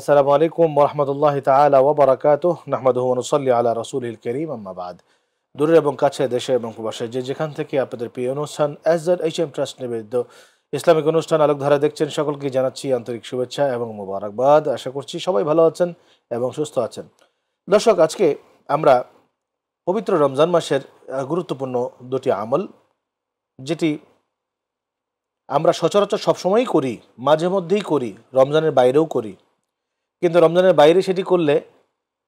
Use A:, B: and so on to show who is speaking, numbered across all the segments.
A: আসসালামু আলাইকুম ওয়া রাহমাতুল্লাহি তাআলা ওয়া বারাকাতুহু নাহমাদুহু ওয়া নুসাল্লি আলা রাসূলিল কারীম আম্মা বাদ। দূরে এবং কাছে, দেশে এবং প্রবাসে যে যেখান থেকে আপনাদের প্রিয় অনুষ্ঠান এসজেড ট্রাস্ট নিবেদিত ইসলামিক অনুষ্ঠান আলোকধারা দেখছেন, সকলকে জানাচ্ছি আন্তরিক শুভেচ্ছা এবং মোবারকবাদ। আশা করছি সবাই ভালো আছেন এবং সুস্থ আছেন। দর্শক, আজকে আমরা পবিত্র রমজান মাসের গুরুত্বপূর্ণ দুটি আমল, যেটি আমরা সচরাচর সবসময়ই করি, মাঝে মধ্যেই করি, রমজানের বাইরেও করি, কিন্তু রমজানের বাইরে সেটি করলে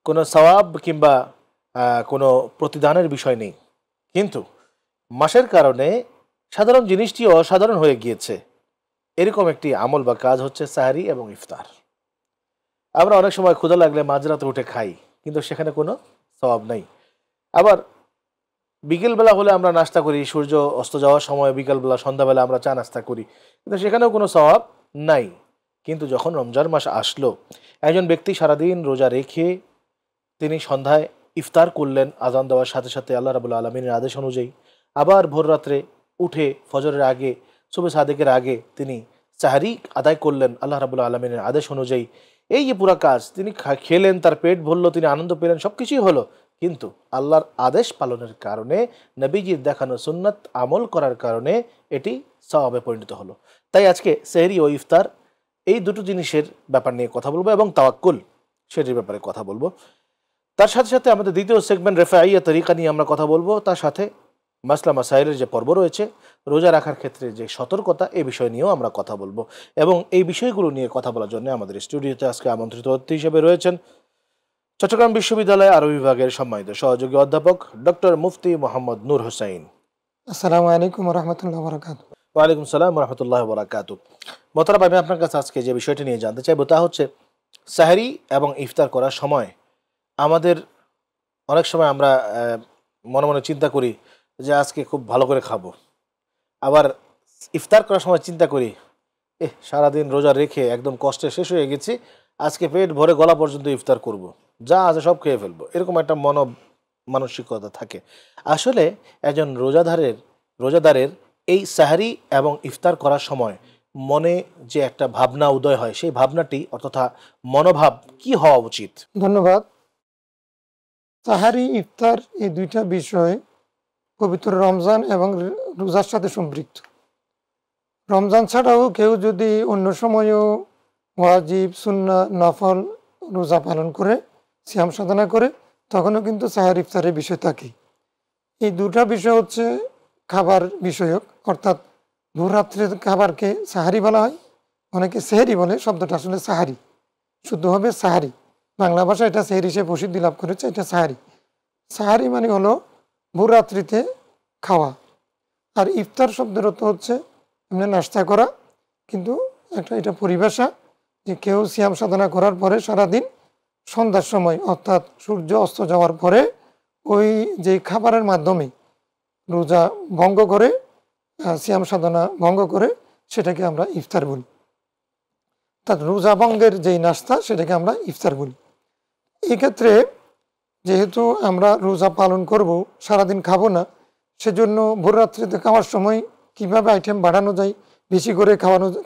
A: কোনো সওয়াব কিংবা কোনো প্রতিদানের বিষয় নেই। কিন্তু মাসের কারণে সাধারণ জিনিসটি অসাধারণ হয়ে গিয়েছে। এরকম একটি আমল বা কাজ হচ্ছে সাহরি এবং ইফতার। আমরা অনেক সময় ক্ষুধা লাগলে মাঝরাতে উঠে খাই, কিন্তু সেখানে কোনো সওয়াব নেই। আবার বিকেলবেলা হলে আমরা নাস্তা করি, সূর্য অস্ত যাওয়ার সময় বিকেলবেলা সন্ধ্যাবেলা আমরা চা নাস্তা করি, কিন্তু সেখানেও কোনো সওয়াব নাই। কিন্তু যখন রমজান মাস আসলো, একজন ব্যক্তি সারাদিন রোজা রেখে তিনি সন্ধ্যায় ইফতার করলেন আজান দেওয়ার সাথে সাথে আল্লাহ রাব্বুল আলামিনের আদেশ অনুযায়ী। আবার ভোর রাত্রে উঠে ফজরের আগে, সুবহে সাদেকের আগে তিনি সাহরি আদায় করলেন আল্লাহ রাব্বুল আলামিনের আদেশ অনুযায়ী। এই যে পুরা কাজ, তিনি খেলেন, তার পেট ভরল, তিনি আনন্দ পেলেন, সব কিছুই হলো। কিন্তু আল্লাহর আদেশ পালনের কারণে, নবীজির দেখানো সুন্নাত আমল করার কারণে এটি সওয়াবে পরিণত হলো। তাই আজকে সেহরি ও ইফতার এই দুটো জিনিসের ব্যাপার নিয়ে কথা বলবো এবং তাওয়াক্কুল সেটির ব্যাপারে কথা বলবো। তার সাথে সাথে আমাদের দ্বিতীয় সেগমেন্ট রেফাইয়া তরিকা নিয়ে আমরা কথা বলবো। তার সাথে মাসলা মাসাইলের যে পর্ব রয়েছে, রোজা রাখার ক্ষেত্রে যে সতর্কতা, এই বিষয় নিয়েও আমরা কথা বলবো। এবং এই বিষয়গুলো নিয়ে কথা বলার জন্য আমাদের স্টুডিওতে আজকে আমন্ত্রিত অতিথি হিসেবে রয়েছেন চট্টগ্রাম বিশ্ববিদ্যালয় আরবি বিভাগের সম্মানিত সহযোগী অধ্যাপক ডক্টর মুফতি মোহাম্মদ নূর হোসাইন।
B: আসসালামু আলাইকুম ওয়া রাহমাতুল্লাহি ওয়া বারাকাতুহু।
A: ওয়ালাইকুম সালাম ওয়া রাহমাতুল্লাহি ওয়া বারাকাতুহু। মোহতারাম, আমি আপনার কাছে আজকে যে বিষয়টি নিয়ে জানতে চাইবো তা হচ্ছে সাহরি এবং ইফতার করার সময় আমাদের অনেক সময় আমরা মনে মনে চিন্তা করি যে আজকে খুব ভালো করে খাবো। আবার ইফতার করার সময় চিন্তা করি, সারাদিন রোজা রেখে একদম কষ্টে শেষ হয়ে গেছি, আজকে পেট ভরে গলা পর্যন্ত ইফতার করব, যা আছে সব খেয়ে ফেলবো, এরকম একটা মানসিকতা থাকে। আসলে একজন রোজাদারের এই সাহরি এবং ইফতার করার সময় মনে যে একটা ভাবনা উদয় হয়, সেই ভাবনাটি অর্থাৎ মনোভাব কি হওয়া উচিত?
B: ধন্যবাদ। সাহারি ইফতার এই দুইটা বিষয় পবিত্র রমজান এবং রোজার সাথে সম্পৃক্ত। রমজান ছাড়াও কেউ যদি অন্য সময়ও ওয়াজিব, সুন্নাহ, নফল রোজা পালন করে, সিয়াম সাধনা করে, তখনও কিন্তু সাহারি ইফতারের বিষয় থাকে। এই দুটা বিষয় হচ্ছে খাবার বিষয়ক, অর্থাৎ ভোররাত্রের খাবারকে সাহারি বলা হয়, অনেকে সেহরি বলে। শব্দটা আসলে সাহারি, শুদ্ধভাবে সাহারি। বাংলা ভাষা এটা সেহরি হিসেবে প্রসিদ্ধি লাভ করেছে, এটা সাহারি। সাহারি মানে হলো ভোররাত্রিতে খাওয়া। আর ইফতার শব্দের অর্থ হচ্ছে এমনি নাস্তা করা, কিন্তু এটা পরিভাষা যে কেউ সিয়াম সাধনা করার পরে সারাদিন সন্ধ্যার সময় অর্থাৎ সূর্য অস্ত যাওয়ার পরে ওই যে খাবারের মাধ্যমে রোজা ভঙ্গ করে, সিয়াম সাধনা ভঙ্গ করে, সেটাকে আমরা ইফতার বলি। অর্থাৎ রোজা ভঙ্গের যেই নাস্তা, সেটাকে আমরা ইফতার বলি। এক্ষেত্রে যেহেতু আমরা রোজা পালন করব, সারাদিন খাবো না, সেজন্য ভোররাত্রিতে খাওয়ার সময় কিভাবে আইটেম বাড়ানো যায়, বেশি করে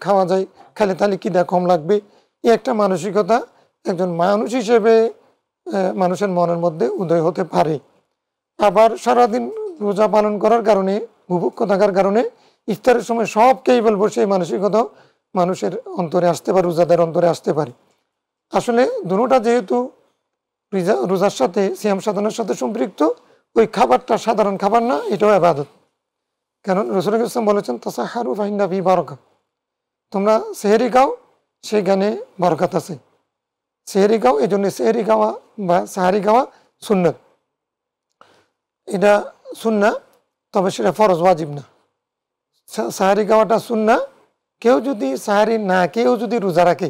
B: খাওয়া যায়, খাইলে তাহলে খিদা কম লাগবে, এই একটা মানসিকতা একজন মানুষ হিসেবে মানুষের মনের মধ্যে উদয় হতে পারে। আবার সারাদিন রোজা পালন করার কারণে, বুভুক্ষ থাকার কারণে ইফতারের সময় সব খেয়ে ফেলবো, সেই মানসিকতাও মানুষের অন্তরে আসতে পারে, রোজাদের অন্তরে আসতে পারে। আসলে দুটোটা যেহেতু রোজার সাথে, সিয়াম সাধনার সাথে সম্পৃক্ত, ওই খাবারটা সাধারণ খাবার না, এটাও ইবাদত। কারণ রাসূলুল্লাহ সাল্লাল্লাহু আলাইহি ওয়াসাল্লাম বলেছেন, তাসাহারু ফাইন্না ফি বারাকা, তোমরা সেহরি খাও, সেখানে বরকত আছে। সেহরি খাও, এই জন্য সেহরি খাওয়া বা সাহারি খাওয়া সুন্নাত। এটা সুন্নাহ, তবে সেটা ফরজ, ওয়াজিব না। সাহারি খাওয়াটা সুন্নাহ। কেউ যদি সাহারি না কেউ যদি রোজা রাখে,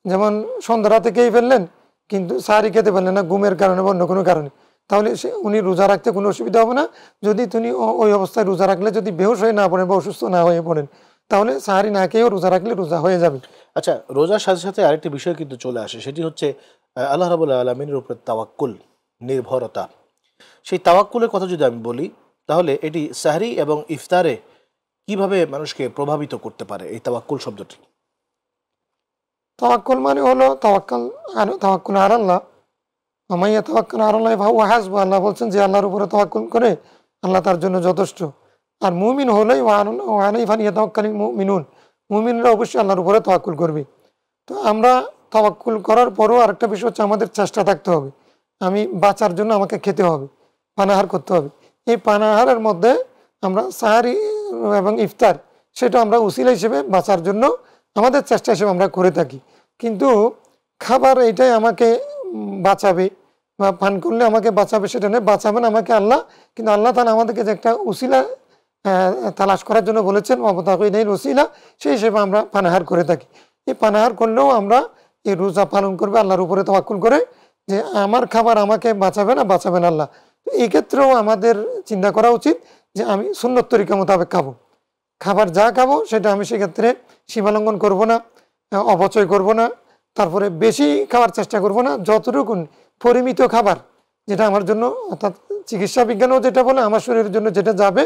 B: যেমন সন্ধ্যা রাতে খেয়ে ফেললেন কিন্তু সাহারি খেতে পারলেন না ঘুমের কারণে বা অন্য কোনো কারণে, তাহলে উনি রোজা রাখতে কোনো অসুবিধা হবে না। যদি তিনি ওই অবস্থায় রোজা রাখলে যদি বেহুশ হয়ে না পড়েন বা অসুস্থ না হয়ে পড়েন, তাহলে সাহারি না খেয়েও রোজা রাখলে রোজা হয়ে যাবে।
A: আচ্ছা, রোজার সাথে সাথে আরেকটি বিষয় কিন্তু চলে আসে, সেটি হচ্ছে আল্লাহ রাব্বুল আলামিনের উপরে তাওয়াক্কুল, নির্ভরতা। সেই তাওয়াক্কুলের কথা যদি আমি বলি, তাহলে এটি সাহরি এবং ইফতারে কিভাবে মানুষকে প্রভাবিত করতে পারে, এই তাওয়াক্কুল শব্দটি?
B: তাওয়াক্কুল মানে হলো তাওয়াক্কুল আলাল্লাহ, আমাইয়া তাওয়াক্কুল আলাল্লাহ ফাহুয়া হাসবুহ। আল্লাহ বলছেন যে আল্লাহর উপরে তাওয়াক্কুল করে আল্লাহ তার জন্য যথেষ্ট। আর মুমিন হলেই ওয়া আলাইহি ফালিয়াতাওয়াক্কালিল মুমিনুন, মুমিনরা অবশ্যই আল্লাহর উপরে তাওয়াক্কুল করবে। তো আমরা তাওয়াক্কুল করার পরও আরেকটা বিষয় হচ্ছে আমাদের চেষ্টা থাকতে হবে। আমি বাঁচার জন্য আমাকে খেতে হবে, পানাহার করতে হবে। এই পানাহারের মধ্যে আমরা সাহারি এবং ইফতার সেটা আমরা উসিলা হিসেবে বাঁচার জন্য আমাদের চেষ্টা হিসেবে আমরা করে থাকি। কিন্তু খাবার এইটাই আমাকে বাঁচাবে বা পান করলে আমাকে বাঁচাবে সেটা নয়, বাঁচাবেন আমাকে আল্লাহ। কিন্তু আল্লাহ তাআলা আমাদেরকে যে একটা উসিলা তালাশ করার জন্য বলেছেন, ওয়াবতাগু উসিলা, সেই হিসেবে আমরা পানাহার করে থাকি। এই পানাহার করলেও আমরা এই রোজা পালন করবে আল্লাহর উপরে তাওয়াক্কুল করে যে আমার খাবার আমাকে বাঁচাবে না, বাঁচাবেন আল্লাহ। তো এই ক্ষেত্রেও আমাদের চিন্তা করা উচিত যে আমি সুন্নত তরিকা মোতাবেক খাবো, খাবার যা খাবো সেটা আমি সেক্ষেত্রে সীমালঙ্ঘন করব না, অপচয় করব না, তারপরে বেশি খাওয়ার চেষ্টা করব না। যতটুকু পরিমিত খাবার, যেটা আমার জন্য, অর্থাৎ চিকিৎসা বিজ্ঞানও যেটা বলে আমার শরীরের জন্য যেটা যাবে,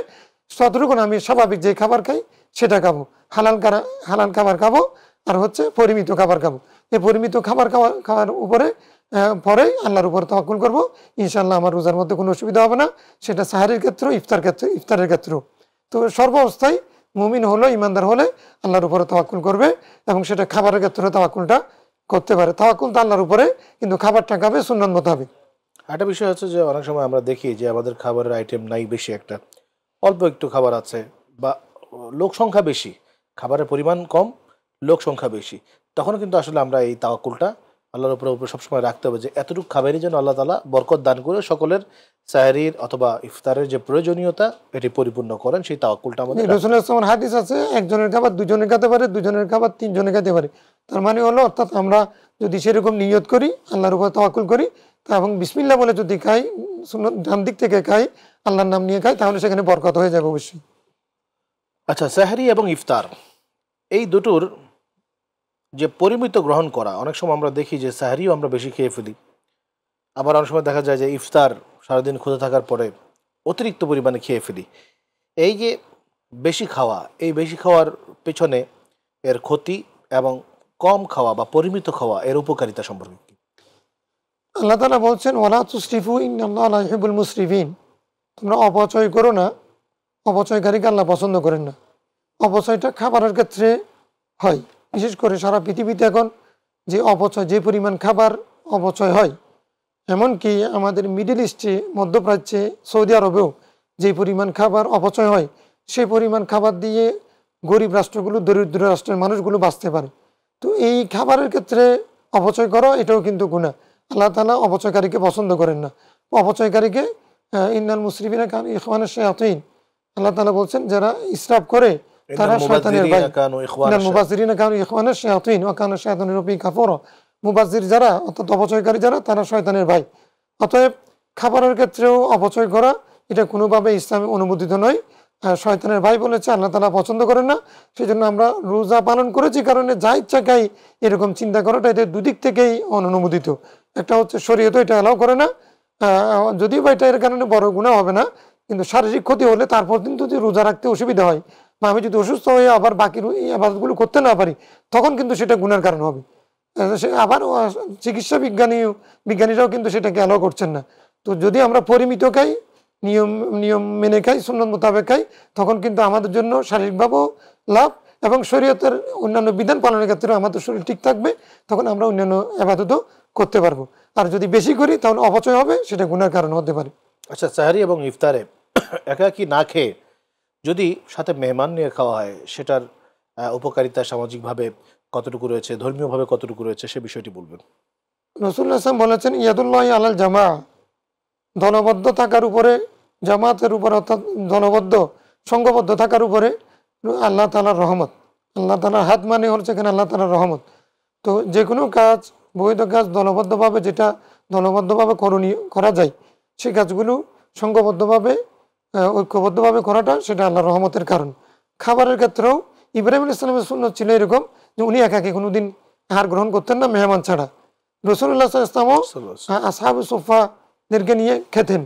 B: ততটুকু আমি স্বাভাবিক যে খাবার খাই সেটা খাবো, হালাল খাবার খাবো, আর হচ্ছে পরিমিত খাবার খাবো। এই পরিমিত খাবার খাওয়ার উপরে পরেই আল্লাহর উপর তাওয়াক্কুল করবো, ইনশাআল্লাহ আমার রোজার মধ্যে কোনো অসুবিধা হবে না। সেটা সাহারির ক্ষেত্রেও ইফতারের ক্ষেত্রেও। তো সর্বাবস্থায় মুমিন হলো, ইমানদার হলে আল্লাহর উপরে তাওয়াক্কুল করবে এবং সেটা খাবারের ক্ষেত্রে তাওয়াক্কুলটা করতে পারে। তাওয়াক্কুল তো আল্লাহর উপরে, কিন্তু খাবারটা খাবে সুন্নাত মোতাবেক।
A: একটা বিষয় হচ্ছে যে অনেক সময় আমরা দেখি যে আমাদের খাবারের আইটেম নাই বেশি, একটা অল্প একটু খাবার আছে, বা লোক সংখ্যা বেশি, খাবারের পরিমাণ কম, লোক সংখ্যা বেশি, তখন কিন্তু আসলে আমরা এই তাওয়াক্কুলটা আল্লাহর উপরে সবসময় রাখতে হবে যে এতটুকু খাবারই যেন আল্লাহ তাআলা বরকত দান করে সকলের সাহরির অথবা ইফতারের যে প্রয়োজনীয়তা এটি পরিপূর্ণ করেন, সেই তাওয়াক্কুলটা আমাদের
B: রাসূলুল্লাহ সাল্লাল্লাহু আলাইহি হাদিস আছে, একজনের খাবার দুজনে খেতে পারে, দুজনের খাবার তিনজনে খেতে পারে। তার মানে হলো, অর্থাৎ আমরা যদি সেরকম নিয়ত করি, আল্লাহর উপর তাওয়াক্কুল করি, তা এবং বিসমিল্লাহ বলে যদি খাই, সুন্নাত ডান দিক থেকে খাই, আল্লাহর নাম নিয়ে খাই, তাহলে সেখানে বরকত হয়ে যাবে অবশ্যই।
A: আচ্ছা, সাহরি এবং ইফতার এই দুটোর যে পরিমিত গ্রহণ করা, অনেক সময় আমরা দেখি যে সাহরিও আমরা বেশি খেয়ে ফেলি, আবার অনেক সময় দেখা যায় যে ইফতার সারাদিন ক্ষুধা থাকার পরে অতিরিক্ত পরিমাণে খেয়ে ফেলি। এই যে বেশি খাওয়া, এই বেশি খাওয়ার পেছনে এর ক্ষতি এবং কম খাওয়া বা পরিমিত খাওয়া এর উপকারিতা সম্পর্কে কি?
B: আল্লাহ তাআলা বলছেন, ওয়ালা তুসরিফু ইন্নাল্লাহা লা ইউহিব্বুল মুসরিফিন, তোমরা অপচয় করো না, অপচয়কারীকে আল্লাহ পছন্দ করেন না। অপচয়টা খাবারের ক্ষেত্রে হয়, বিশেষ করে সারা পৃথিবীতে এখন যে অপচয়, যে পরিমাণ খাবার অপচয় হয়, এমনকি আমাদের মিডল ইস্টে, মধ্যপ্রাচ্যে, সৌদি আরবেও যে পরিমাণ খাবার অপচয় হয়, সেই পরিমাণ খাবার দিয়ে গরিব রাষ্ট্রগুলো, দরিদ্র রাষ্ট্রের মানুষগুলো বাঁচতে পারে। তো এই খাবারের ক্ষেত্রে অপচয় করা এটাও কিন্তু গুনাহ। আল্লাহ তাআলা অপচয়কারীকে পছন্দ করেন না। অপচয়কারীকে ইন্নাল মুসরিফিনা কানু ইখওয়ানাশ শায়াতিন, আল্লাহ তাআলা বলছেন যারা ইসরাফ করে তারা শয়তানের ভাই। ইন্নাল মুবাযযিরিনা কানু ইখওয়ানাশ শায়াতিন ওয়া কানা শায়াতুনু লিরাব্বিহি কাফুরা, মুবাযযির যারা, অর্থাৎ অপচয়কারী যারা, তারা শয়তানের ভাই। অতএব খাবারের ক্ষেত্রেও অপচয় করা এটা কোনোভাবে ইসলামে অনুমোদিত নয়, শয়তানের ভাই বলেছে, আল্লাহ তাআলা পছন্দ করেন না। সেই জন্য আমরা রোজা পালন করেছি কারণে যা ইচ্ছা খাই এরকম চিন্তা করাটা এটা দুদিক থেকেই অনুমোদিত। একটা হচ্ছে শরীয়ত এটা এলাও করে না, যদিও বা এটা এর কারণে বড় গুনাহ হবে না, কিন্তু শারীরিক ক্ষতি হলে তারপর কিন্তু যদি রোজা রাখতে অসুবিধা হয় বা আমি যদি অসুস্থ হয়ে আবার বাকি এই আবাদতগুলো করতে না পারি, তখন কিন্তু সেটা গুনার কারণ হবে। সে আবার চিকিৎসা বিজ্ঞানীরাও কিন্তু সেটাকে অ্যালাউ করছেন না। তো যদি আমরা পরিমিত খাই, নিয়ম মেনে খাই, সুন্নাত মোতাবেক খাই, তখন কিন্তু আমাদের জন্য শারীরিকভাবেও লাভ এবং শরীয়তের অন্যান্য বিধান পালনের ক্ষেত্রে আমাদের শরীর ঠিক থাকবে, তখন আমরা অন্যান্য ইবাদতও করতে পারবো। আর যদি বেশি করি তাহলে অপচয় হবে, সেটা গুনার কারণ হতে পারে।
A: আচ্ছা, সাহরি এবং ইফতারে একাকি না খেয়ে যদি সাথে মেহমান নিয়ে খাওয়া হয়, সেটার উপকারিতা সামাজিকভাবে কতটুকু রয়েছে, ধর্মীয়ভাবে কতটুকু রয়েছে, সে বিষয়টি বলবেন।
B: রাসূলুল্লাহ সাল্লাল্লাহু আলাইহি ওয়াসাল্লাম বলেছেন, ইয়াদুল্লাহি আলাল জামা, দলবদ্ধ থাকার উপরে, জামাতের উপর, অর্থাৎ দলবদ্ধ সংঘবদ্ধ থাকার উপরে আল্লাহ তাআলার রহমত। আল্লাহ তাআলার হাত মানে হচ্ছে এখানে আল্লাহ তাআলার রহমত। তো যে কোনো কাজ, বৈধ কাজ দলবদ্ধভাবে, যেটা দলবদ্ধভাবে করা যায়, সেই কাজগুলো সংঘবদ্ধভাবে, ঐক্যবদ্ধভাবে করাটা, সেটা আল্লাহর রহমতের কারণ। খাবারের ক্ষেত্রেও ইব্রাহিম আলাইহিস সালামের সুন্নাত ছিল এরকম যে উনি একাকী কোনোদিন আহার গ্রহণ করতেন না মেহমান ছাড়া। রাসূলুল্লাহ সাল্লাল্লাহু আলাইহি ওয়াসাল্লামও আসহাবুস সুফফাদেরকে নিয়ে খেতেন,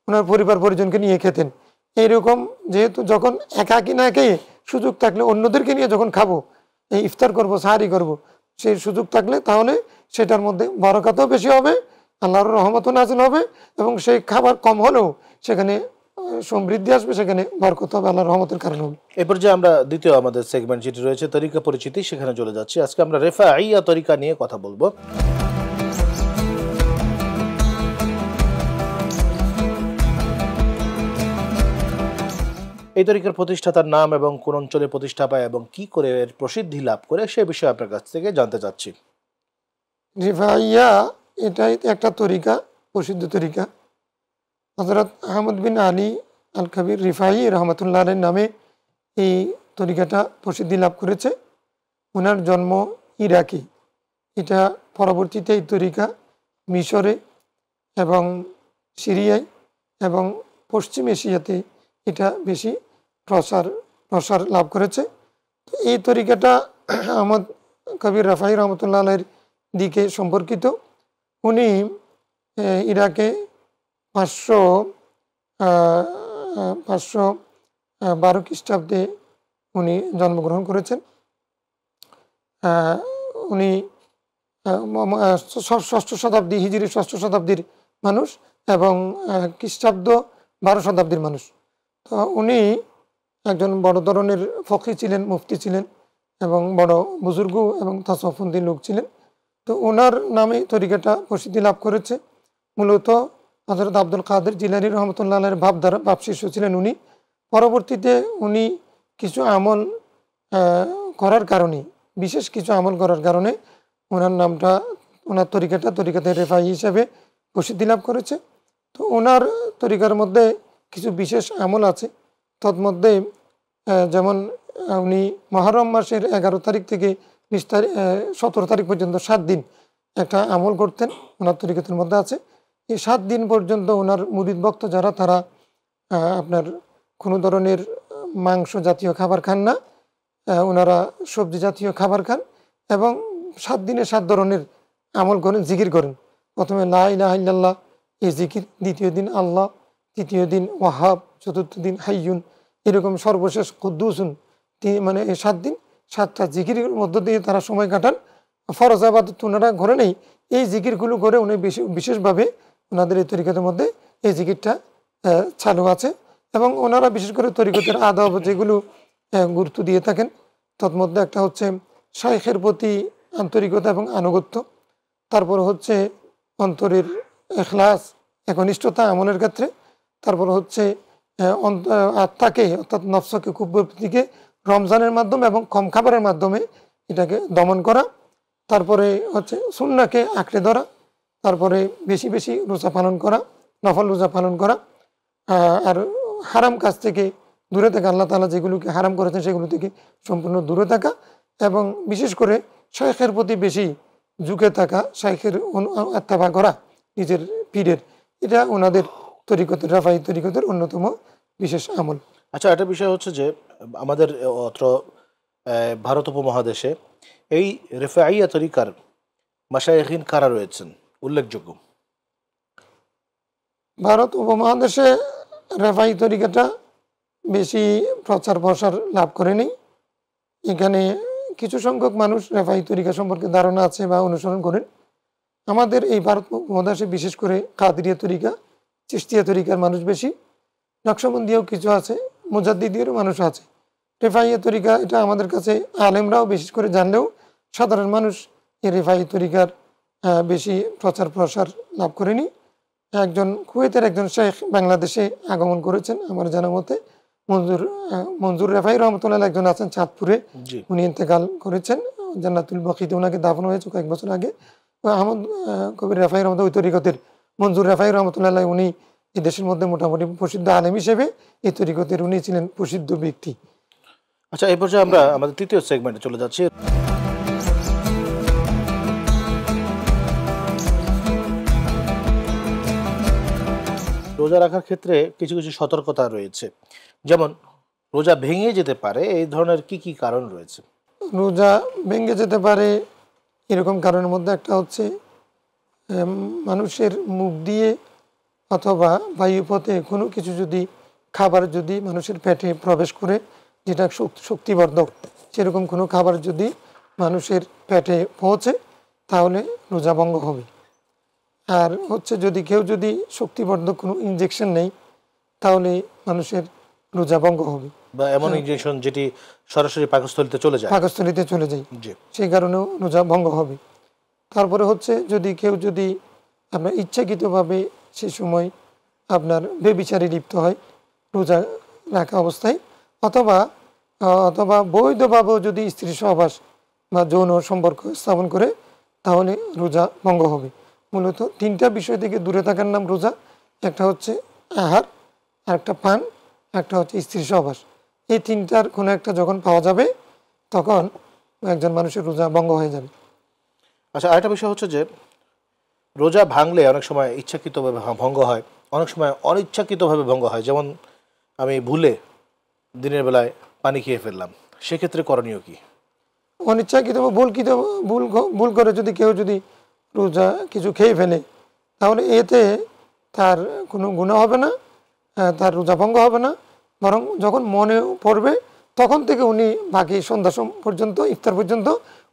B: ওনার পরিবার পরিজনকে নিয়ে খেতেন। এইরকম যেহেতু যখন একাকী না খেয়ে সুযোগ থাকলে অন্যদেরকে নিয়ে যখন খাবো, এই ইফতার করব, সাহারি করব, সেই সুযোগ থাকলে তাহলে সেটার মধ্যে বরকতও বেশি হবে, আল্লাহর রহমতও নাজিল হবে, এবং সেই খাবার কম হলেও সেখানে সমৃদ্ধি আসবে, সেখানে বরকত হবে, আল্লাহর রহমতের কারণে হবে।
A: এরপর যে আমরা দ্বিতীয় আমাদের সেগমেন্ট যেটি রয়েছে তরিকা পরিচিতি, সেখানে চলে যাচ্ছি। আজকে আমরা রেফাইয়া তরিকা নিয়ে কথা বলবো। এই তরিকার প্রতিষ্ঠাতার নাম এবং কোন অঞ্চলে প্রতিষ্ঠা পায় এবং কি করে এর প্রসিদ্ধি লাভ করে সে বিষয়ে আপনার কাছ থেকে জানতে চাচ্ছি।
B: রিফাইয়া এটাই একটা তরিকা, প্রসিদ্ধ তরিকা। হযরত আহমদ বিন আলী আল কবির রিফাই রহমতুল্লাহ আলাইহির নামে এই তরিকাটা প্রসিদ্ধি লাভ করেছে। ওনার জন্ম ইরাকে। এটা পরবর্তীতে এই তরিকা মিশরে এবং সিরিয়ায় এবং পশ্চিম এশিয়াতে এটা বেশি প্রসার লাভ করেছে। তো এই তরিকাটা আহমদ কবির রাফাই রহমতুল্লাহ আলাইহির দিকে সম্পর্কিত। উনি ইরাকে 512 খ্রিস্টাব্দে উনি জন্মগ্রহণ করেছেন। উনি ষষ্ঠ শতাব্দী, হিজরি ষষ্ঠ শতাব্দীর মানুষ এবং খ্রিস্টাব্দ 12 শতাব্দীর মানুষ। তো উনি একজন বড় ধরনের ফকি ছিলেন, মুফতি ছিলেন এবং বড় বুজুর্গ এবং তাসাউফপন্থী লোক ছিলেন। তো ওনার নামে তরিকাটা প্রসিদ্ধি লাভ করেছে। মূলত হযরত আব্দুল কাদের জিলানী রহমতুল্লাহ আলাইহির ভাব শিষ্য ছিলেন উনি। পরবর্তীতে উনি কিছু আমল করার কারণে, বিশেষ কিছু আমল করার কারণে ওনার নামটা, ওনার তরিকাতে রেফাই হিসাবে প্রসিদ্ধি লাভ করেছে। তো ওনার তরিকার মধ্যে কিছু বিশেষ আমল আছে। তন্মধ্যে যেমন উনি মুহররম মাসের 11 তারিখ থেকে 17 তারিখ পর্যন্ত 7 দিন একটা আমল করতেন, ওনার তরিকাতের মধ্যে আছে। এই 7 দিন পর্যন্ত ওনার মুরিদ ভক্ত যারা, তারা আপনার কোনো ধরনের মাংস জাতীয় খাবার খান না, ওনারা সবজি জাতীয় খাবার খান এবং 7 দিনে 7 ধরনের আমল করেন, জিকির করেন। প্রথমে লা ইলাহা ইল্লাল্লাহ এই জিকির, দ্বিতীয় দিন আল্লাহ, তৃতীয় দিন ওয়াহাব, চতুর্থ দিন হাইয়ুন, এরকম সর্বশেষ কুদ্দুসুন। মানে এই 7 দিন 7টা জিকিরের মধ্য দিয়ে তারা সময় কাটান। ফরজ ইবাদত ওনারা ঘরে নেই, এই জিকিরগুলো করে উনি বিশেষভাবে ওনাদের এই তরিকতের মধ্যে এই জিকিরটা চালু আছে। এবং ওনারা বিশেষ করে তরিকতের আদব যেগুলো গুরুত্ব দিয়ে থাকেন, তন্মধ্যে একটা হচ্ছে শাইখের প্রতি আন্তরিকতা এবং আনুগত্য, তারপর হচ্ছে অন্তরের ইখলাস, একনিষ্ঠতা আমলের ক্ষেত্রে, তারপর হচ্ছে আত্মাকে অর্থাৎ নফসকে, কুব্বুতিকে রমজানের মাধ্যমে এবং কম খাবারের মাধ্যমে এটাকে দমন করা, তারপরে হচ্ছে সুন্নাহকে আঁকড়ে ধরা, তারপরে বেশি বেশি রোজা পালন করা, নফল রোজা পালন করা, আর হারাম কাজ থেকে দূরে থাকা, আল্লাহ তাআলা যেগুলোকে হারাম করেছেন সেগুলো থেকে সম্পূর্ণ দূরে থাকা, এবং বিশেষ করে শাইখের প্রতি বেশি ঝুঁকে থাকা, শাইখের ইত্তেবা করা নিজের পীরের। এটা ওনাদের তরিকতের, রাফাই তরিকতের অন্যতম বিশেষ আমল।
A: আচ্ছা, একটা বিষয় হচ্ছে যে আমাদের অত্র ভারত উপমহাদেশে এই রেফাইয়া তরিকার মাশায়েখিন কারা রয়েছেন উল্লেখযোগ্য?
B: ভারত উপমহাদেশে রেফাই তরিকাটা বেশি প্রচার প্রসার লাভ করেনি। এখানে কিছু সংখ্যক মানুষ রেফাই তরিকা সম্পর্কে ধারণা আছে বা অনুসরণ করেন। আমাদের এই ভারত উপমহাদেশে বিশেষ করে কাদরিয়া তরিকা, চিশতিয়া তরিকার মানুষ বেশি, নকশবন্দিয়াও কিছু আছে, মুজাদ্দিদিয়ারও মানুষ আছে। রেফাইয়া তরিকা এটা আমাদের কাছে আলেমরাও বিশেষ করে জানলেও সাধারণ মানুষ এই রেফাই তরিকার বেশি প্রচার প্রসার লাভ করেনি। একজন কুয়েতের একজন শেখ বাংলাদেশে আগমন করেছেন আমার জানা মতে, মঞ্জুর রেফাই রহমতুল্লাহ একজন আছেন চাঁদপুরে, উনি ইন্তেকাল করেছেন, জান্নাতুল বাকিতে ওনাকে দাফন হয়েছে কয়েক বছর আগে। আহমদ কবির রেফাই রহমতুল্লাহ ওই তরিকতের মঞ্জুর রেফাই রহমতুল্লাহ, উনি এই দেশের মধ্যে মোটামুটি প্রসিদ্ধ আলেম হিসেবে এই তরিকতের উনি ছিলেন প্রসিদ্ধ ব্যক্তি।
A: আচ্ছা, এই পর্যায়ে আমরা আমাদের তৃতীয় সেগমেন্টে চলে যাচ্ছি। রোজা রাখার ক্ষেত্রে কিছু কিছু সতর্কতা রয়েছে, যেমন রোজা ভেঙে যেতে পারে, এই ধরনের কি কি কারণ রয়েছে?
B: রোজা ভেঙে যেতে পারে এরকম কারণের মধ্যে একটা হচ্ছে মানুষের মুখ দিয়ে অথবা বায়ুপথে কোনো কিছু যদি খাবার যদি মানুষের পেটে প্রবেশ করে, যেটা শক্তিবর্ধক, সেরকম কোনো খাবার যদি মানুষের পেটে পৌঁছে তাহলে রোজা ভঙ্গ হবে। আর হচ্ছে যদি কেউ যদি শক্তিবর্ধক কোনো ইনজেকশন নেই তাহলে মানুষের রোজা ভঙ্গ হবে,
A: বা এমন ইনজেকশন যেটি সরাসরি পাকস্থলীতে চলে যায়।
B: পাকস্থলীতে চলে যায়,
A: জি।
B: সেই কারণেও রোজা ভঙ্গ হবে। তারপরে হচ্ছে যদি কেউ যদি আপনার ইচ্ছাকৃতভাবে সে সময় আপনার বেবিচারে লিপ্ত হয় রোজা রাখা অবস্থায়, অথবা অথবা বৈধভাবেও যদি স্ত্রী সহবাস বা যৌন সম্পর্ক স্থাপন করে তাহলে রোজা ভঙ্গ হবে। মূলত তিনটা বিষয় থেকে দূরে থাকার নাম রোজা। একটা হচ্ছে আহার, আরেকটা পান, একটা হচ্ছে স্ত্রী সহবাস। এই তিনটার কোনো একটা যখন পাওয়া যাবে তখন একজন মানুষের রোজা ভঙ্গ হয়ে যাবে।
A: আচ্ছা, আরেকটা বিষয় হচ্ছে যে রোজা ভাঙলে অনেক সময় ইচ্ছাকৃতভাবে ভঙ্গ হয়, অনেক সময় অনিচ্ছাকৃতভাবে ভঙ্গ হয়। যেমন আমি ভুলে দিনের বেলায় পানি খেয়ে ফেললাম, সেক্ষেত্রে করণীয় কি?
B: অনিচ্ছাকৃত বা ভুল করে যদি কেউ যদি রোজা কিছু খেয়ে ফেলে তাহলে এতে তার কোনো গুনাহ হবে না, তার রোজা ভঙ্গ হবে না। বরং যখন মনে পড়বে তখন থেকে উনি বাকি সন্ধ্যা পর্যন্ত, ইফতার পর্যন্ত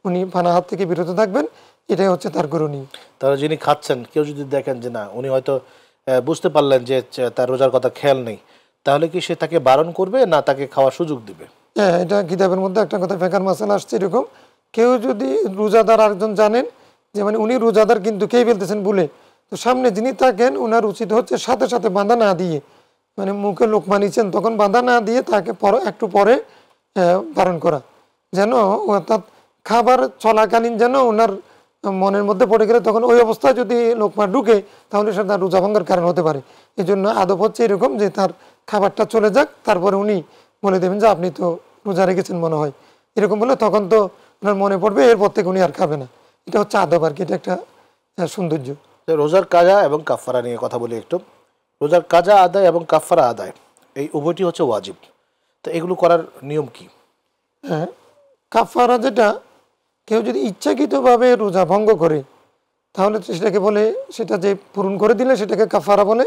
B: উনি পানাহার থেকে বিরত থাকবেন। এটাই হচ্ছে তার করণীয়।
A: তারা যিনি খাচ্ছেন কেউ যদি দেখেন যে না উনি হয়তো বুঝতে পারলেন যে তার রোজার কথা খেয়াল নেই, তাহলে কি সে তাকে বারণ করবে না তাকে খাওয়ার সুযোগ দিবে?
B: হ্যাঁ, এটা কিতাবের মধ্যে একটা কথা ফেকার মাসালা আসছে এরকম, কেউ যদি রোজাদার আরেকজন জানেন যে মানে উনি রোজাদার কিন্তু খেয়ে ফেলতেছেন বলে, তো সামনে যিনি থাকেন ওনার উচিত হচ্ছে সাথে সাথে বাঁধা না দিয়ে, মানে মুখে লোকমা নিচ্ছেন তখন বাঁধা না দিয়ে তাকে একটু পরে বারণ করা, যেন অর্থাৎ খাবার চলাকালীন যেন ওনার মনের মধ্যে পড়ে গেলে তখন ওই অবস্থায় যদি লোকমা ঢুকে তাহলে সেটা তার রোজা ভঙ্গের কারণ হতে পারে। এই জন্য আদব হচ্ছে এরকম যে তার খাবারটা চলে যাক, তারপরে উনি বলে দেবেন যে আপনি তো রোজা রেখেছেন মনে হয়, এরকম বলে তখন তো ওনার মনে পড়বে, এরপর থেকে উনি আর খাবে না। এটা হচ্ছে আদব আর কি, এটা একটা সৌন্দর্য।
A: রোজার কাজা এবং কাফারা নিয়ে কথা বলি একটু। রোজার কাজা আদায় এবং কাফারা আদায় এই উভয়টি হচ্ছে ওয়াজিব, তো এগুলো করার নিয়ম কি?
B: হ্যাঁ, কাফারা যেটা, কেউ যদি ইচ্ছাকৃতভাবে রোজা ভঙ্গ করে তাহলে সেটাকে বলে, সেটা যে পূরণ করে দিলে সেটাকে কাফারা বলে।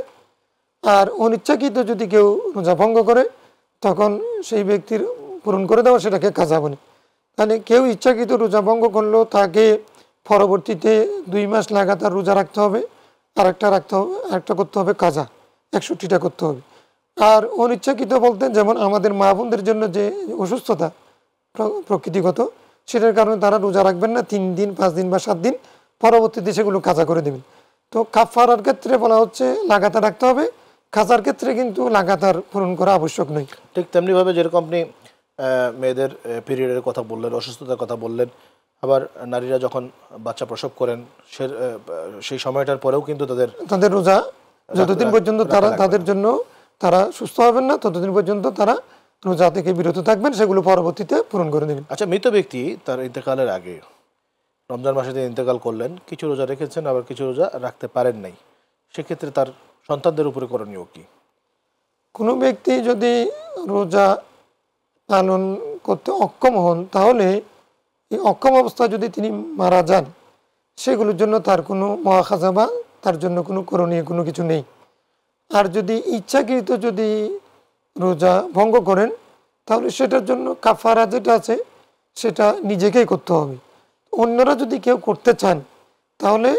B: আর অনিচ্ছাকৃত যদি কেউ রোজা ভঙ্গ করে তখন সেই ব্যক্তির পূরণ করে দেওয়া সেটাকে কাজা বলে। তাহলে কেউ ইচ্ছাকৃত রোজা ভঙ্গ করলেও তাকে পরবর্তীতে 2 মাস লাগাতার রোজা রাখতে হবে, আরেকটা করতে হবে কাজা, 61টা করতে হবে। আর অনিচ্ছাকৃত বলতে যেমন আমাদের মা বোনদের জন্য যে অসুস্থতা প্রকৃতিগত, সেটার কারণে তারা রোজা রাখবেন না 3 দিন, 5 দিন বা 7 দিন, পরবর্তীতে সেগুলো কাজা করে দেবেন। তো কাফারার ক্ষেত্রে বলা হচ্ছে লাগাতার রাখতে হবে, কাজার ক্ষেত্রে কিন্তু লাগাতার পূরণ করা আবশ্যক নয়।
A: ঠিক তেমনিভাবে যেরকম আপনি মেয়েদের পিরিয়ডের কথা বললেন, অসুস্থতার কথা বললেন, আবার নারীরা যখন বাচ্চা প্রসব করেন সেই সময়টার পরেও কিন্তু
B: তাদের রোজা যতদিন পর্যন্ত তাদের জন্য তারা সুস্থ হবেন না ততদিন পর্যন্ত তারা রোজা থেকে বিরত থাকবেন, সেগুলো পরবর্তীতে পূরণ করে দেবেন।
A: আচ্ছা, মৃত ব্যক্তি তার ইন্তেকালের আগে রমজান মাসে তিনি ইন্তেকাল করলেন, কিছু রোজা রেখেছেন আবার কিছু রোজা রাখতে পারেন নাই, সেক্ষেত্রে তার সন্তানদের উপরে করণীয় কি?
B: কোনো ব্যক্তি যদি রোজা পালন করতে অক্ষম হন তাহলে এই অক্ষম অবস্থায় যদি তিনি মারা যান সেগুলোর জন্য তার কোনো মুআখাযা বা তার জন্য কোনো করণীয় কোনো কিছু নেই। আর যদি ইচ্ছাকৃত যদি রোজা ভঙ্গ করেন তাহলে সেটার জন্য কাফারা যেটা আছে সেটা নিজেকেই করতে হবে। অন্যরা যদি কেউ করতে চান তাহলে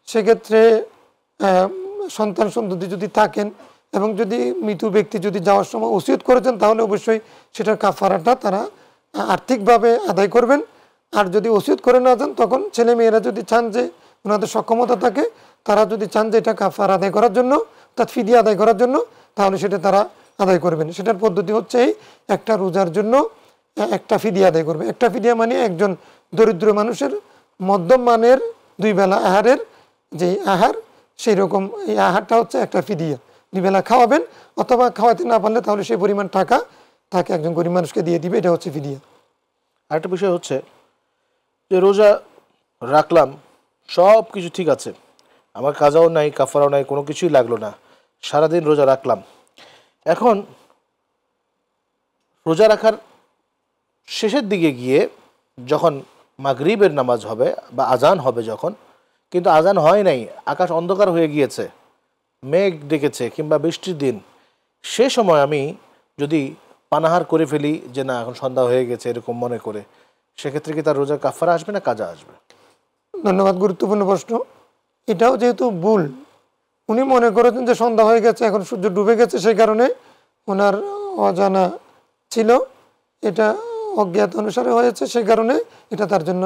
B: সেক্ষেত্রে সন্তান সন্ততি যদি থাকেন এবং যদি মৃত ব্যক্তি যদি যাওয়ার সময় ওসিয়ত করেছেন তাহলে অবশ্যই সেটার কাফারাটা তারা আর্থিকভাবে আদায় করবেন। আর যদি ওসিয়ত করে না যান তখন ছেলে মেয়েরা যদি চান যে ওনাদের সক্ষমতা থাকে, তারা যদি চান যে এটা কাফার আদায় করার জন্য, অর্থাৎ ফিদিয়া আদায় করার জন্য, তাহলে সেটা তারা আদায় করবেন। সেটার পদ্ধতি হচ্ছে এই, একটা রোজার জন্য একটা ফিদিয়া আদায় করবে। একটা ফিদিয়া মানে একজন দরিদ্র মানুষের মধ্যম মানের 2 বেলা আহারের যে আহার, সেই রকম এই আহারটা হচ্ছে একটা ফিদিয়া। 2 বেলা খাওয়াবেন, অথবা খাওয়াতে না পারলে তাহলে সেই পরিমাণ টাকা তাকে একজন গরিব মানুষকে দিয়ে দিবে, এটা হচ্ছে ফিদিয়া।
A: আরেকটা বিষয় হচ্ছে যে রোজা রাখলাম, সব কিছু ঠিক আছে, আমার কাজাও নাই কাফারাও নাই, কোনো কিছুই লাগলো না, সারাদিন রোজা রাখলাম। এখন রোজা রাখার শেষের দিকে গিয়ে যখন মাগরিবের নামাজ হবে বা আজান হবে যখন, কিন্তু আজান হয় নাই, আকাশ অন্ধকার হয়ে গিয়েছে, মেঘ ডেকেছে কিংবা বৃষ্টির দিন, সে সময় আমি যদি পানাহার করে ফেলি যে না এখন সন্ধ্যা হয়ে গেছে এরকম মনে করে, সেক্ষেত্রে কি তার রোজার কাফারা আসবে না কাজা আসবে?
B: ধন্যবাদ, গুরুত্বপূর্ণ প্রশ্ন। এটাও যেহেতু ভুল, উনি মনে করেছেন যে সন্ধ্যা হয়ে গেছে, এখন সূর্য ডুবে গেছে, সেই কারণে ওনার অজানা ছিল, এটা অজ্ঞাত অনুসারে হয়েছে, সেই কারণে এটা তার জন্য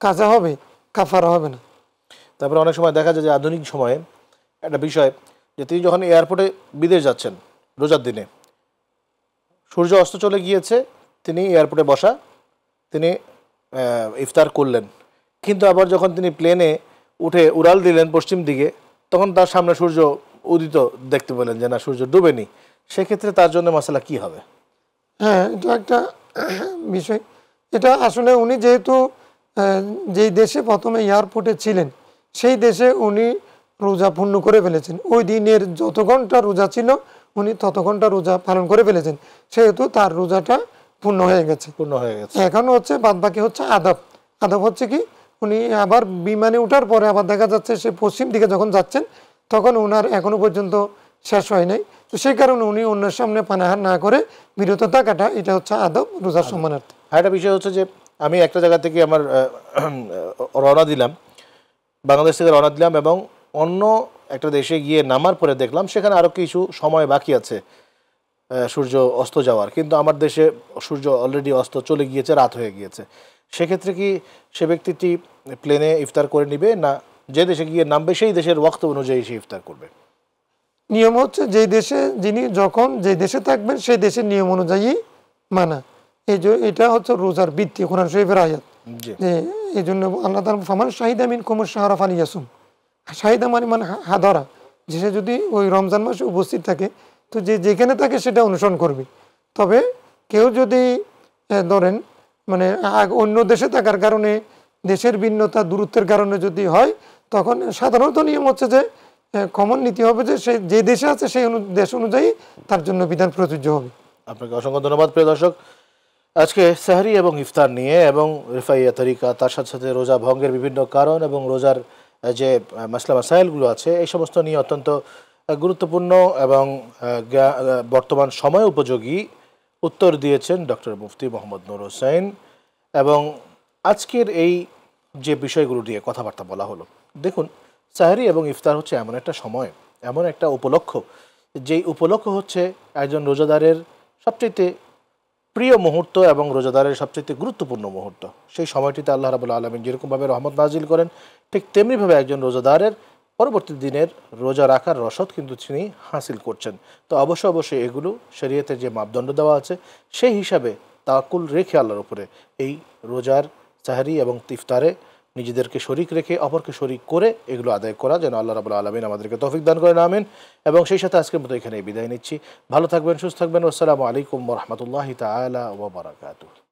B: কাজা হবে, কাফারা হবে না।
A: তারপরে অনেক সময় দেখা যায় যে আধুনিক সময়ে একটা বিষয়, যে তিনি যখন এয়ারপোর্টে বিদেশ যাচ্ছেন রোজার দিনে, সূর্য অস্ত চলে গিয়েছে, তিনি এয়ারপোর্টে বসা, তিনি ইফতার করলেন, কিন্তু আবার যখন তিনি প্লেনে উঠে উড়াল দিলেন পশ্চিম দিকে, তখন তার সামনে সূর্য উদিত দেখতে পেলেন, যে না সূর্য ডুবেনি। সেক্ষেত্রে তার জন্য মশলা কি হবে?
B: হ্যাঁ, এটা একটা বিষয়। এটা আসলে উনি যেহেতু যেই দেশে প্রথমে এয়ারপোর্টে ছিলেন, সেই দেশে উনি রোজা পূর্ণ করে ফেলেছেন। ওই দিনের যত ঘন্টা রোজা ছিল উনি তত ঘন্টা রোজা পালন করে ফেলেছেন, সেহেতু তার রোজাটা পূর্ণ হয়ে গেছে।
A: পূর্ণ হয়ে গেছে।
B: এখন হচ্ছে বাদ বাকি হচ্ছে আদব। আদব হচ্ছে কি, উনি আবার বিমানে ওঠার পরে আবার দেখা যাচ্ছে সে পশ্চিম দিকে যখন যাচ্ছেন, তখন ওনার এখনো পর্যন্ত শেষ হয় নাই, তো সেই কারণে উনি অন্যের সামনে পানাহার না করে বিরত থাকাটা, এটা হচ্ছে আদব রোজার সম্মানার্থে।
A: আর একটা বিষয় হচ্ছে যে আমি একটা জায়গা থেকে আমার রওনা দিলাম, বাংলাদেশ থেকে রওনা দিলাম, এবং অন্য একটা দেশে গিয়ে নামার পরে দেখলাম সেখানে আরও কিছু সময় বাকি আছে সূর্য অস্ত যাওয়ার, কিন্তু আমার দেশে সূর্য অলরেডি অস্ত চলে গিয়েছে, রাত হয়ে গিয়েছে। সেক্ষেত্রে কি সে ব্যক্তিটি প্লেনে ইফতার করে নিবে, না যে দেশে গিয়ে নামবে সেই দেশের ওয়াক্ত অনুযায়ী সে ইফতার করবে?
B: নিয়ম হচ্ছে যে দেশে যিনি যখন যে দেশে থাকবেন সেই দেশের নিয়ম অনুযায়ী মানা। এটা হচ্ছে রোজার ভিত্তি, কোরআন শরীফের আয়াত।
A: জি।
B: যে এই জন্য আল্লাহ তাআলা ফামান শাহিদা মিনকুম আশ-শাহরা ফালিয়াসুম। শাহিদা মানে হাদরা, যে সে যদি ওই রমজান মাসে উপস্থিত থাকে, তো যে যেখানে থাকে সেটা অনুসরণ করবে। তবে কেউ যদি ধরেন মানে অন্য দেশে থাকার কারণে, দেশের ভিন্নতা দূরত্বের কারণে যদি হয়, তখন সাধারণত নিয়ম হচ্ছে যে কমন নীতি হবে যে সে যে দেশে আছে সেই দেশ অনুযায়ী তার জন্য বিধান প্রযোজ্য হবে।
A: আপনাকে অসংখ্য ধন্যবাদ প্রিয় দর্শক। আজকে সেহরি এবং ইফতার নিয়ে এবং রিফাইয়া তরিকা, তার সাথে সাথে রোজা ভঙ্গের বিভিন্ন কারণ এবং রোজার যে মাসলা মাসাইলগুলো আছে, এই সমস্ত নিয়ে অত্যন্ত গুরুত্বপূর্ণ এবং বর্তমান সময় উপযোগী উত্তর দিয়েছেন ডক্টর মুফতি মোহাম্মদ নূর হোসেন। এবং আজকের এই যে বিষয়গুলো নিয়ে কথাবার্তা বলা হলো, দেখুন সেহরি এবং ইফতার হচ্ছে এমন একটা সময়, এমন একটা উপলক্ষ, যেই উপলক্ষ হচ্ছে একজন রোজাদারের সবচেয়ে প্রিয় মুহূর্ত এবং রোজাদারের সবচেয়ে গুরুত্বপূর্ণ মুহূর্ত। সেই সময়টিতে আল্লাহ রাব্বুল আলামিন যেরকমভাবে রহমত নাজিল করেন, ঠিক তেমনিভাবে একজন রোজাদারের পরবর্তী দিনের রোজা রাখার রসদ কিন্তু তিনি হাসিল করছেন। তো অবশ্যই এগুলো শরীয়তের যে মাপদণ্ড দেওয়া আছে সেই হিসাবে তাওয়াক্কুল রেখে আল্লাহর উপরে এই রোজার সাহরি এবং ইফতারে নিজেদেরকে শরিক রেখে, অপরকে শরিক করে এগুলো আদায় করা, যেন আল্লাহ রাব্বুল আলামিন আমাদেরকে তৌফিক দান করেন, আমিন। এবং সেই সাথে আজকের মতো এখানে বিদায় নিচ্ছি। ভালো থাকবেন, সুস্থ থাকবেন। আসসালামু আলাইকুম ওয়া রাহমাতুল্লাহি তাআলা ওয়া বারাকাতুহু।